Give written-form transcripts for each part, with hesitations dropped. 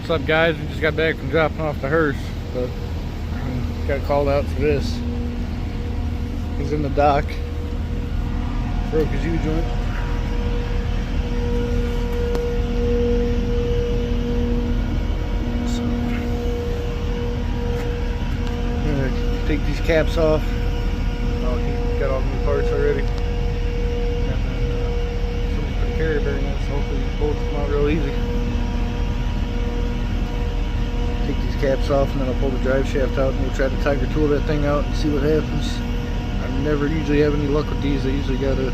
What's up, guys? We just got back from dropping off the hearse, but got called out for this. He's in the dock. Broke his U-joint. So, I'm gonna take these caps off. Oh, he got all the new parts already. And then somebody put a carrier bearing in, so hopefully these bolts come out real easy. Take these caps off, and then I'll pull the drive shaft out, and we'll try to tiger tool that thing out and see what happens. I never usually have any luck with these. I usually gotta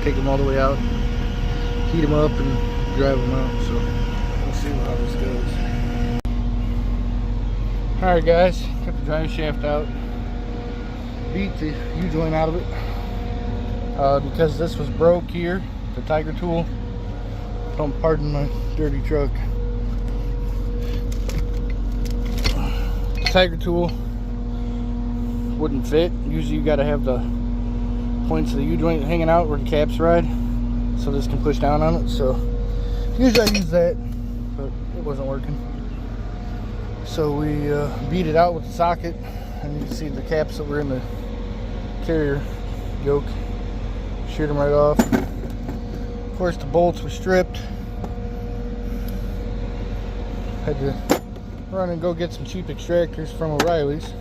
take them all the way out, heat them up, and drive them out. So we'll see how this goes. Alright, guys, got the drive shaft out, beat the U-joint out of it because this was broke here. The tiger tool, don't pardon my dirty truck. The tiger tool wouldn't fit. Usually you got to have the points of the U-joint hanging out where the caps ride, so this can push down on it. So usually I use that, but it wasn't working. So we beat it out with the socket, and you can see the caps that were in the carrier yoke. Sheared them right off. Of course, the bolts were stripped. Had to run and go get some cheap extractors from O'Reilly's,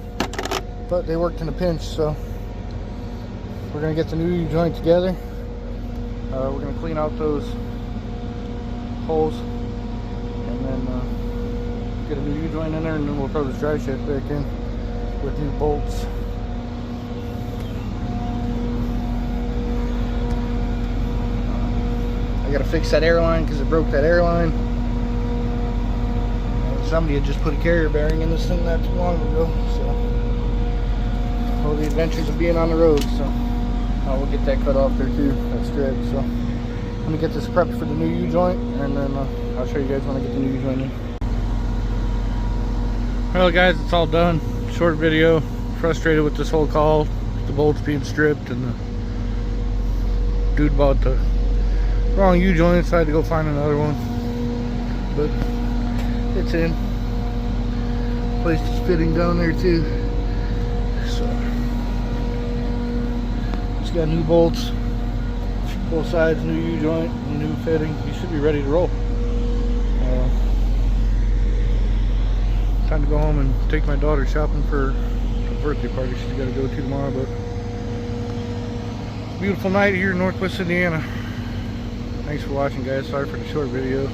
but they worked in a pinch. So we're gonna get the new U-joint together. We're gonna clean out those holes, and then get a new U-joint in there, and then we'll throw this drive shaft back in with new bolts. I gotta fix that airline because it broke that airline. Somebody had just put a carrier bearing in this thing not too long ago, so all the adventures of being on the road. So we'll get that cut off there too. That's good. So let me get this prepped for the new U-joint, and then I'll show you guys when I get the new U-joint in. Well, guys, it's all done. Short video. Frustrated with this whole call, the bolts being stripped, and the dude bought the wrong U-joint, so I had to go find another one. But it's in. Place is fitting down there too. So it's got new bolts, both sides, new U-joint, new fitting. You should be ready to roll. Time to go home and take my daughter shopping for a birthday party she's got to go to tomorrow. But beautiful night here in Northwest Indiana. Thanks for watching, guys. Sorry for the short video.